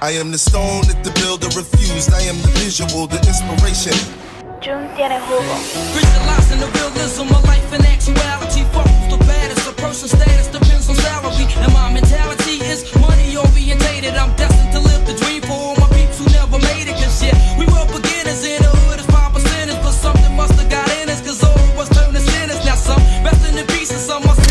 I am the stone that the builder refused. I am the visual, the inspiration. June tiene jugo. Visualizing the realism of life and actuality. Fuck the baddest, a person's status depends on salary. And my mentality is money orientated. I'm destined to live the dream for all my peeps who never made it. Cause yeah, we were beginners in the hood as 5%ers. But something must have got in us, cause all of us turned to sinners. Now some resting in peace and some must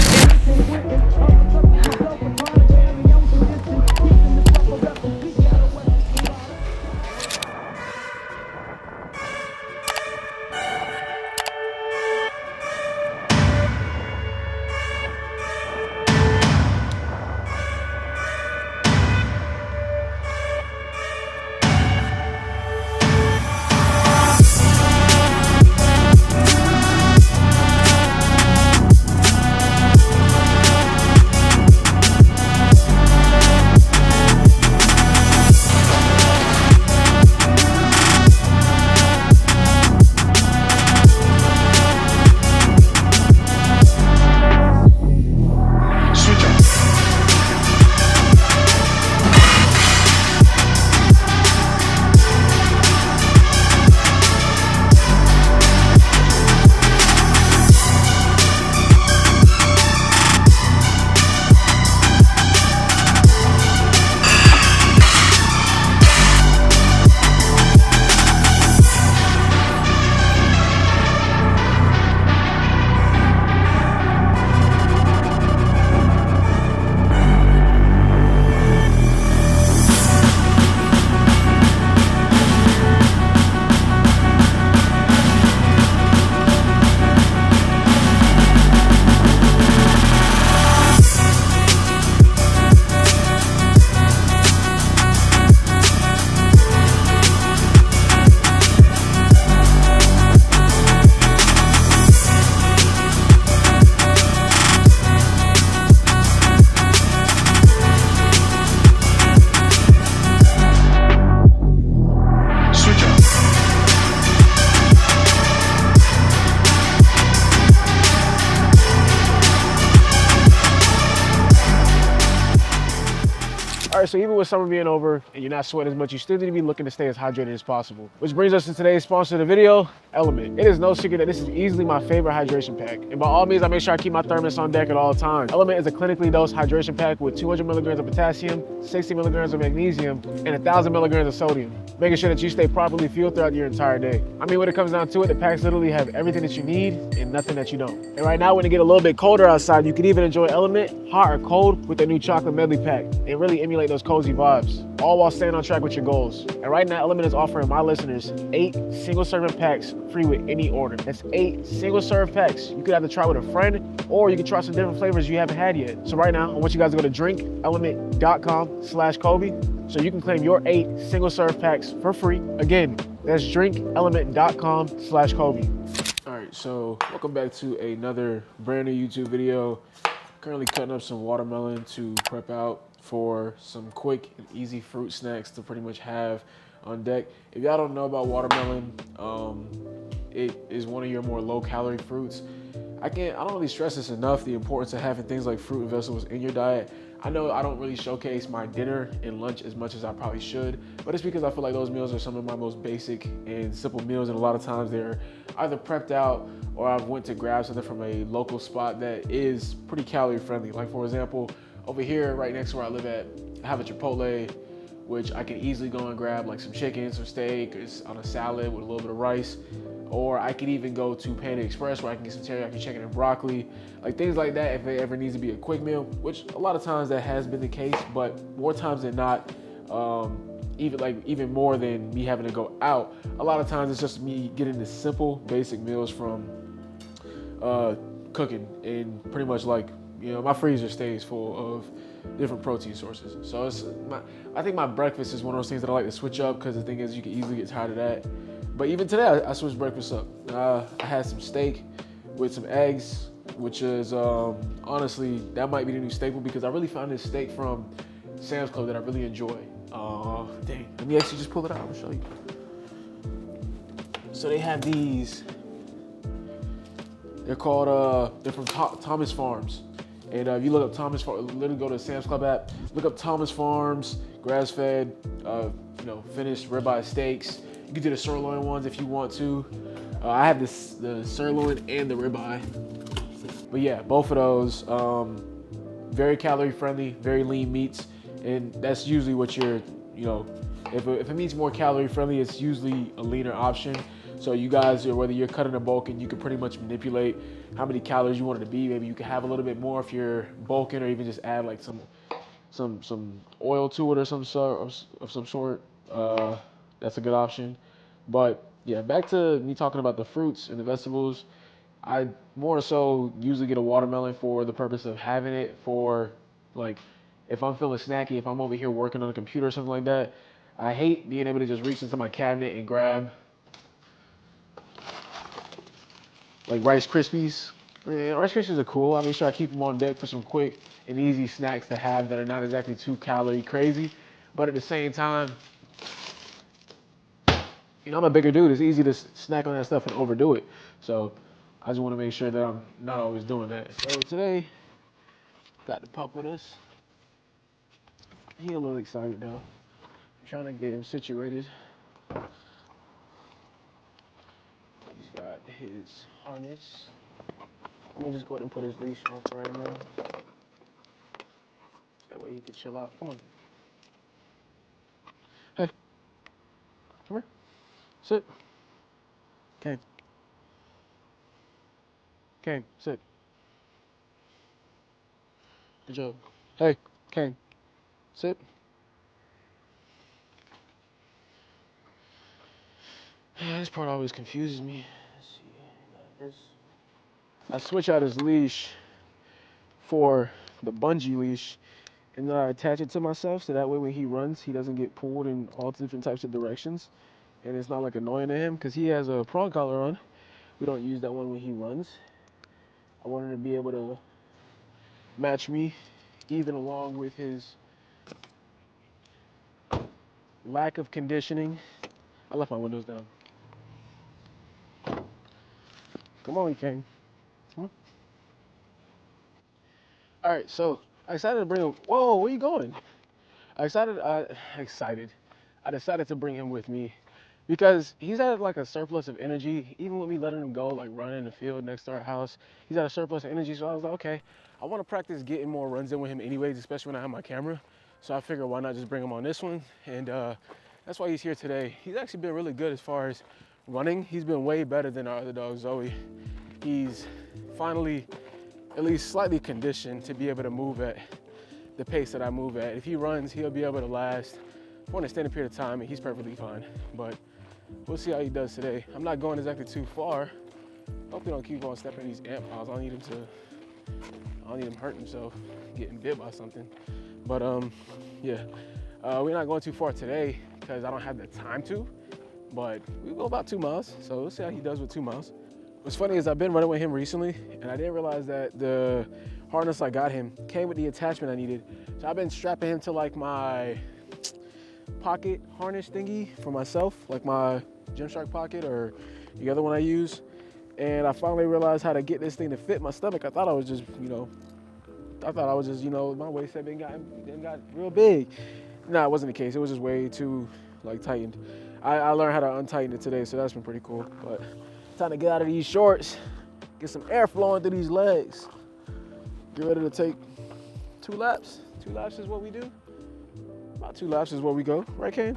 All right, so even with summer being over and you're not sweating as much, you still need to be looking to stay as hydrated as possible. Which brings us to today's sponsor of the video, HELIMIX. It is no secret that this is easily my favorite hydration pack. And by all means, I make sure I keep my thermos on deck at all times. HELIMIX is a clinically dosed hydration pack with 200 milligrams of potassium, 60 milligrams of magnesium, and 1,000 milligrams of sodium, making sure that you stay properly fueled throughout your entire day. I mean, when it comes down to it, the packs literally have everything that you need and nothing that you don't. And right now, when it get a little bit colder outside, you can even enjoy HELIMIX hot or cold with their new chocolate medley pack and really emulate those cozy vibes, all while staying on track with your goals. And right now, HELIMIX is offering my listeners 8 single-serving packs free with any order. That's 8 single-serve packs. You could either try with a friend, or you can try some different flavors you haven't had yet. So right now, I want you guys to go to drinkelement.com/Kobe so you can claim your 8 single-serve packs for free. Again, that's drinkelement.com/Kobe. All right, so welcome back to another brand new YouTube video. Currently cutting up some watermelon to prep out for some quick and easy fruit snacks to pretty much have on deck. If y'all don't know about watermelon, it is one of your more low-calorie fruits. I don't really stress this enough, the importance of having things like fruit and vegetables in your diet. I know I don't really showcase my dinner and lunch as much as I probably should, but it's because I feel like those meals are some of my most basic and simple meals, and a lot of times they're either prepped out or I've went to grab something from a local spot that is pretty calorie friendly. Like for example, over here right next to where I live at, I have a Chipotle, which I can easily go and grab like some chicken, some steak, or on a salad with a little bit of rice. Or I could even go to Panda Express where I can get some teriyaki chicken and broccoli, like things like that if it ever needs to be a quick meal, which a lot of times that has been the case, but more times than not, even more than me having to go out, a lot of times it's just me getting the simple basic meals from cooking, and pretty much like, you know, my freezer stays full of different protein sources. So I think my breakfast is one of those things that I like to switch up, because the thing is you can easily get tired of that. But even today, I switched breakfast up. I had some steak with some eggs, which is, honestly, that might be the new staple, because I really found this steak from Sam's Club that I really enjoy. Dang, let me actually just pull it out, I'll show you. So they have these, they're called, they're from Thomas Farms. And if you look up Thomas Farms, literally go to the Sam's Club app, look up Thomas Farms, grass-fed, finished ribeye steaks. You can do the sirloin ones if you want to. I have the sirloin and the ribeye. But yeah, both of those, very calorie friendly, very lean meats. And that's usually what you're, if a meat's more calorie friendly, it's usually a leaner option. So you guys, whether you're cutting a bulking, you can pretty much manipulate how many calories you want it to be. Maybe you can have a little bit more if you're bulking, or even just add like some oil to it or some sort. That's a good option. But yeah, back to me talking about the fruits and the vegetables. I more so usually get a watermelon for the purpose of having it for, like, if I'm feeling snacky, if I'm over here working on a computer or something like that. I hate being able to just reach into my cabinet and grab like Rice Krispies. Rice Krispies are cool. I make sure I keep them on deck for some quick and easy snacks to have that are not exactly too calorie crazy. But at the same time, I'm a bigger dude. It's easy to snack on that stuff and overdo it. So I just want to make sure that I'm not always doing that. So today, got the pup with us. He a little excited though. I'm trying to get him situated. He's got his harness. Let me just go ahead and put his leash on for right now. That way he can chill out. Come on. Hey. Come here. Sit. Okay. Kane, sit. Good job. Hey, Kane, sit. This part always confuses me. Let's see. I switch out his leash for the bungee leash, and then I attach it to myself so that way when he runs, he doesn't get pulled in all different types of directions, and it's not like annoying to him because he has a prong collar on. We don't use that one when he runs. I want him to be able to match me, even along with his lack of conditioning. I left my windows down. Come on, King. Come on. All right, so I decided to bring him. Whoa, where you going? I decided to bring him with me because he's at like a surplus of energy. Even with me letting him go, like running in the field next to our house, he's at a surplus of energy. So I was like, okay, I want to practice getting more runs in with him anyways, especially when I have my camera. So I figured why not just bring him on this one, and that's why he's here today. He's actually been really good as far as running. He's been way better than our other dog, Zoe. He's finally at least slightly conditioned to be able to move at the pace that I move at. If he runs, he'll be able to last for an extended period of time, and he's perfectly fine. But we'll see how he does today. I'm not going exactly too far. Hopefully don't keep on stepping in these ant piles. I don't need him hurting himself, getting bit by something. But yeah, we're not going too far today because I don't have the time to, but we go about 2 miles. So we'll see how he does with 2 miles. What's funny is I've been running with him recently, and I didn't realize that the harness I got him came with the attachment I needed. So I've been strapping him to like my pocket harness thingy for myself, like my Gymshark pocket or the other one I use. And I finally realized how to get this thing to fit my stomach. I thought I was just, my waist had been got real big. No, it wasn't the case. It was just way too tightened. I learned how to untighten it today, so that's been pretty cool. But time to get out of these shorts, get some air flowing through these legs. Get ready to take 2 laps. 2 laps is what we do. About 2 laps is where we go. Right, Kane?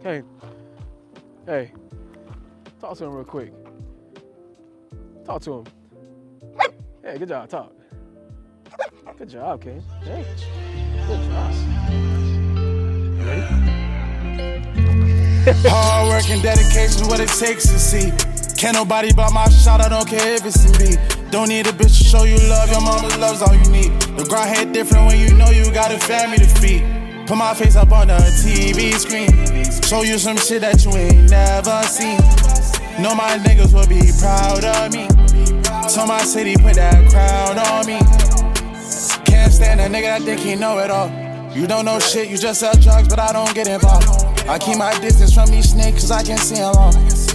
Kane. Hey. Talk to him real quick. Talk to him. Hey, good job. Talk. Good job, Kane. Hey. Good job. Ready? Hard work and dedication is what it takes to see. Can't nobody but my shot, I don't care if it's in me. Don't need a bitch to show you love, your mama loves all you need. The grind hit different when you know you got a family to feed. Put my face up on the TV screen. Show you some shit that you ain't never seen. Know my niggas will be proud of me. Told my city put that crown on me. Can't stand a nigga that think he know it all. You don't know shit, you just sell drugs, but I don't get involved. I keep my distance from these snakes cause I can see them all.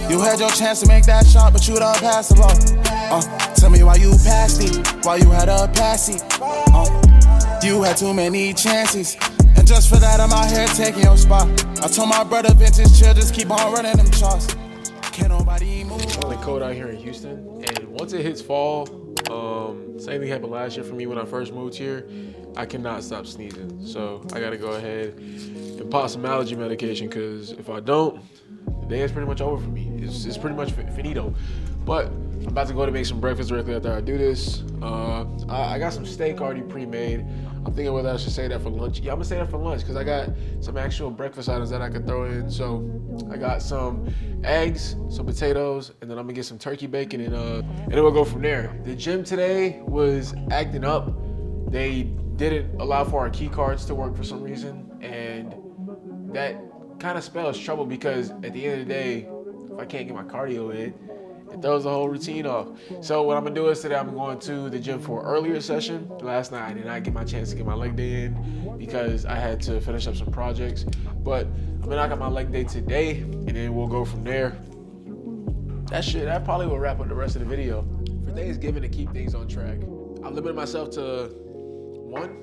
You had your chance to make that shot, but you done passed the ball. Tell me why you passed it, why you had to pass it. You had too many chances, and just for that I'm out here taking your spot. I told my brother vintage chill, just keep on running them charts. Can't nobody move. It's really cold out here in Houston, and once it hits fall, same thing happened last year for me when I first moved here. I cannot stop sneezing, so I gotta go ahead and pop some allergy medication, because if I don't, the day is pretty much over for me. It's pretty much finito. But I'm about to go to make some breakfast directly after I do this. I got some steak already pre-made. I'm thinking whether I should say that for lunch. Yeah, I'm gonna say that for lunch because I got some actual breakfast items that I could throw in. So I got some eggs, some potatoes, and then I'm gonna get some turkey bacon, and then we'll go from there. The gym today was acting up. They didn't allow for our key cards to work for some reason, and that kind of spells trouble because at the end of the day, if I can't get my cardio in, it throws the whole routine off. So what I'm gonna do is today I'm going to the gym for an earlier session. Last night I did not get my chance to get my leg day in because I had to finish up some projects. But I'm gonna knock out my leg day today, and then we'll go from there. That probably will wrap up the rest of the video. For Thanksgiving, to keep things on track, I limited myself to one.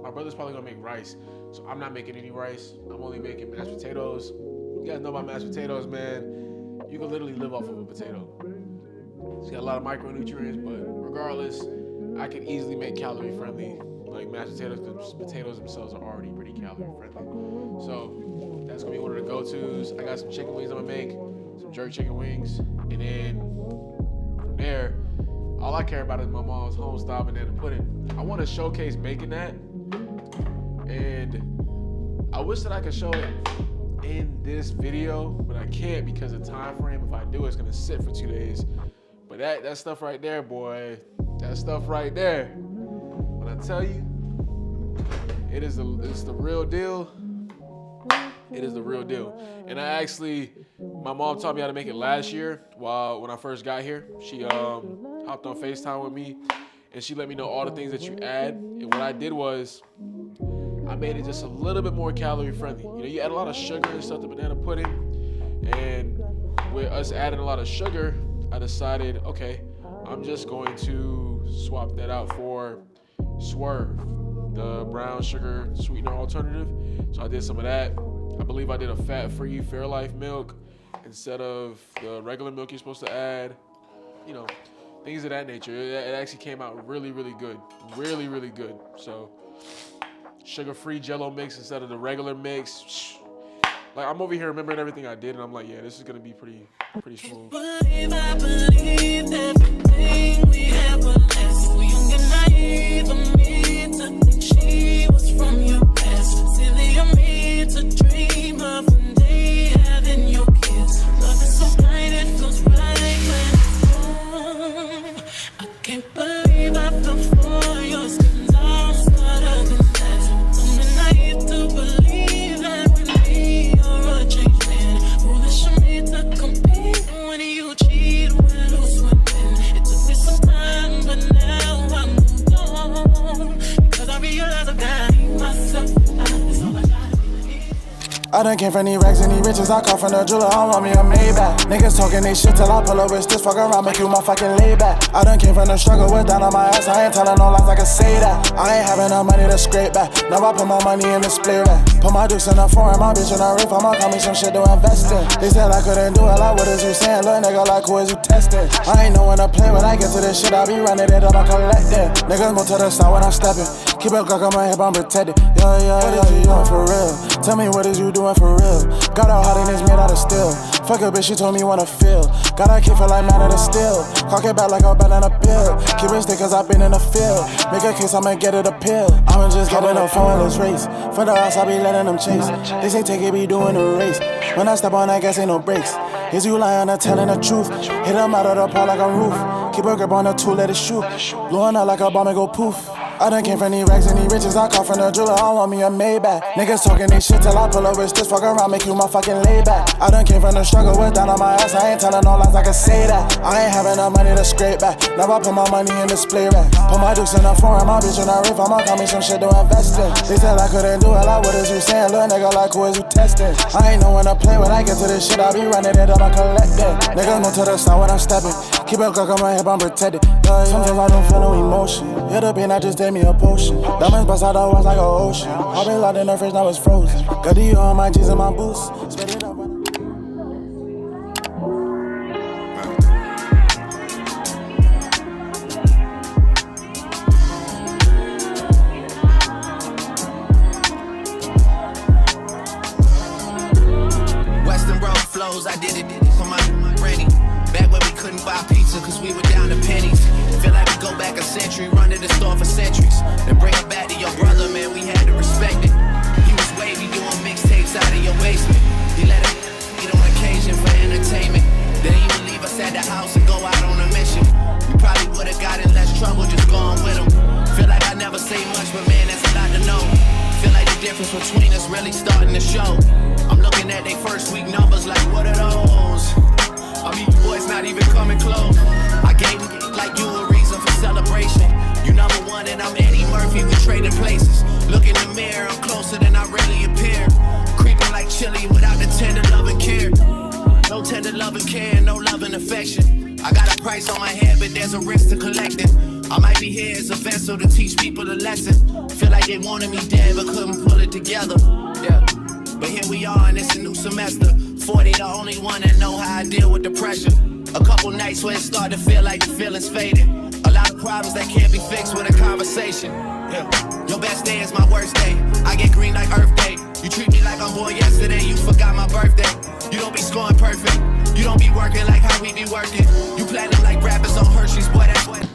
My brother's probably gonna make rice, so I'm not making any rice. I'm only making mashed potatoes. You guys know about mashed potatoes, man. You can literally live off of a potato. It's got a lot of micronutrients, but regardless, I can easily make calorie friendly like mashed potatoes, because potatoes themselves are already pretty calorie friendly. So that's gonna be one of the go-tos. I got some chicken wings I'm gonna make, some jerk chicken wings, and then from there, all I care about is my mom's home-style banana pudding. I want to showcase making that, and I wish that I could show it in this video, but I can't because of time frame. If I do, it's gonna sit for 2 days. But that stuff right there, boy, that stuff right there, when I tell you, it's the real deal. It is the real deal. And my mom taught me how to make it last year when I first got here. She hopped on FaceTime with me, and she let me know all the things that you add. And what I did was, I made it just a little bit more calorie friendly. You know, you add a lot of sugar and stuff to banana pudding, and with us adding a lot of sugar, I decided, okay, I'm just going to swap that out for Swerve, the brown sugar sweetener alternative. So I did some of that. I believe I did a fat-free Fairlife milk instead of the regular milk you're supposed to add. You know, things of that nature. It actually came out really, really good. Really, really good. So sugar-free Jello mix instead of the regular mix. Like, I'm over here remembering everything I did, and I'm like, yeah, this is gonna be pretty smooth. I believe everything we have will last. We young and naive of me to think she was from your past. Silly of me to dream of one day having your kiss. Love is so blind, it feels right when it's wrong. I can't believe I fell for your skin down smarter than that. I'm naive to believe that with me you're a changed man. Foolish of me to compete when you cheat with who's winning. It took me some time, but now I'm moved on. Because I realize I got myself. That's all I got. I done came from these racks and these riches. I call from the jeweler, I want me a Maybach. Niggas talking they shit till I pull up with this. Fuck around, make you my fucking layback. I done came from the struggle with down on my ass. I ain't telling no lies, I can say that. I ain't having no money to scrape back. Now I put my money in the split rack. Put my dukes in the foreign, my bitch in the roof. I'ma call me some shit to invest in. They said I couldn't do it, like what is you saying? Little nigga, like who is you testing? I ain't know when to play. When I get to this shit, I be running it up, I collect it. Niggas move to the side when I'm stepping. Keep it Glock on my hip, I'm protected. Yeah, what is you doing for real? Tell me what is you doing for real? Got out hot and it's made out of steel. Fuck a bitch, she told me wanna feel. Got a kid feel like man of the steel. Cock it back like a banana peel. Keep it stick cause I been in the field. Make a case, I'ma get it a pill. I'ma just get it up for this race. For the house, I be letting them chase. They say take it, be doing a race. When I step on that gas, ain't no brakes. Is you lying or telling the truth? Hit them out of the pole like a roof. Keep a grip on the tool, let it shoot. Blowing out like a bomb and go poof. I done came from these racks and these riches. I call from the jeweler, I want me a Maybach. Niggas talking this shit till I pull up with this. Fuck around, make you my fucking layback. I done came from the struggle with down on my ass. I ain't telling no lies, I can say that. I ain't having enough money to scrape back. Now I put my money in display rack. Put my dukes in the foreign, my bitch in the riff. I'ma call me some shit to invest in. They said I couldn't do it, like what is you saying? Little nigga, like who is you testing? I ain't know when to play. When I get to this shit, I be running it up, I collect that. Niggas move to the side when I'm stepping. Keep it cock on my hip, I'm protected. Sometimes I don't feel no emotion. Hit up and I just gave me a potion. Diamonds bust out the walls like an ocean. I've been locked in the fridge, now it's frozen. Got the on my jeans and my boots. Spit it up. Western Road flows, I did it for my granny. Back when we couldn't buy pizza cause we were down to pennies. Feel like we go back a century, run to the store for centuries. Then bring it back to your brother, man, we had to respect it. He was wavy doing mixtapes out of your basement. He let it eat on occasion for entertainment. Then he would leave us at the house and go out on a mission. We probably would've got in less trouble just going with him. Feel like I never say much, but man, that's a lot to know. Feel like the difference between us really starting to show. I'm looking at they first week numbers like, what are those? I mean, you boys not even coming close. I gave like you a reason for celebration. You number one and I'm Eddie Murphy, we trading places. Look in the mirror, I'm closer than I really appear. Creeping like chili without the tender love and care. No tender love and care, no love and affection. I got a price on my head, but there's a risk to collect it. I might be here as a vessel to teach people a lesson. Feel like they wanted me dead, but couldn't pull it together. Yeah. But here we are, and it's a new semester. 40, the only one that know how I deal with the pressure. A couple nights where it start to feel like the feelings faded. A lot of problems that can't be fixed with a conversation. Yeah. Your best day is my worst day. I get green like Earth Day. You treat me like I'm born yesterday. You forgot my birthday. You don't be scoring perfect. You don't be working like how we be working. You planning like rappers on Hershey's, boy, that's what.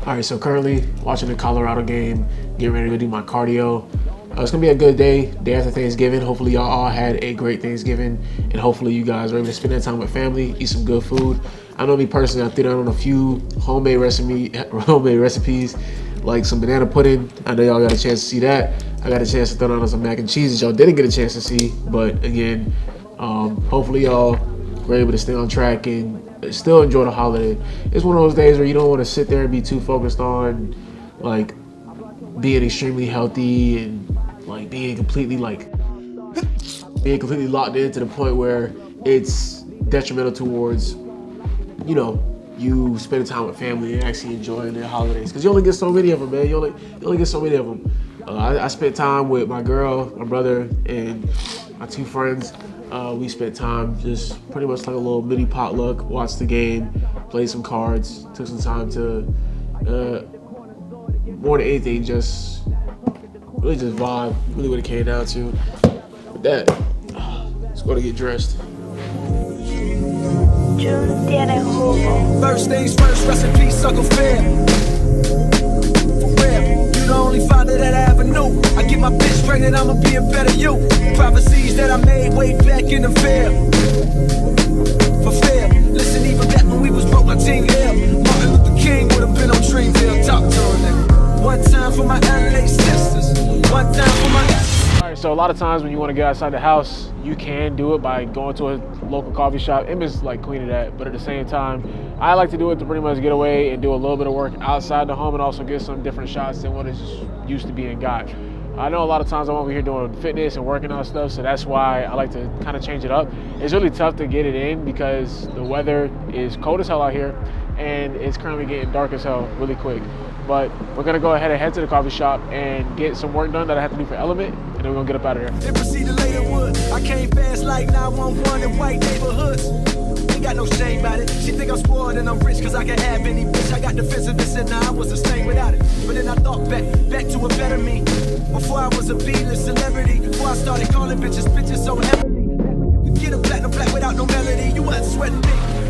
All right, so currently watching the Colorado game, getting ready to do my cardio. It's gonna be a good day after Thanksgiving. Hopefully y'all all had a great Thanksgiving, and hopefully you guys are able to spend that time with family, eat some good food. I know me personally, I threw down on a few homemade recipes, like some banana pudding. I know y'all got a chance to see that. I got a chance to throw down on some mac and cheese that y'all didn't get a chance to see, but again, hopefully y'all were able to stay on track and still enjoy the holiday. It's one of those days where you don't want to sit there and be too focused on like being extremely healthy and like being completely locked in to the point where it's detrimental towards, you know, you spending time with family and actually enjoying their holidays, because you only get so many of them, man. You only get so many of them. I spent time with my girl, my brother, and my two friends. We spent time just pretty much like a little mini potluck, watched the game, played some cards, took some time to more than anything really just vibe, really what it came down to. With that, let's go to get dressed. June tiene jugo. First things first, rest in peace, Uncle Phil. For real, you the only father that I ever knew. I get my bitch pregnant, I'ma be a better you. Prophecies that I made way back in the field. Fulfill. Listen, even back when we was broke, my team Hill. Martin Luther King would have been on Dreamville. Talk to him, nigga. One time for my LA sisters. One time for my. All right, so a lot of times when you want to get outside the house, you can do it by going to a local coffee shop. Emma's like queen of that, but at the same time, I like to do it to pretty much get away and do a little bit of work outside the home and also get some different shots than what is used to being got. I know a lot of times I'm over here doing fitness and working on stuff, so that's why I like to kind of change it up. It's really tough to get it in because the weather is cold as hell out here and it's currently getting dark as hell really quick. But we're gonna go ahead and head to the coffee shop and get some work done that I have to do for Element, and then we're gonna get up out of here. They proceeded later wood. I came fast like 911 in white neighborhoods. Ain't got no shame about it. She think I'm spoiled and I'm rich cause I can have any bitch. I got defensiveness and now I was the same without it. But then I thought back to a better me. Before I was a B-list celebrity. Before I started calling bitches so heavily. You could get a platinum black without no melody. You wasn't sweating me.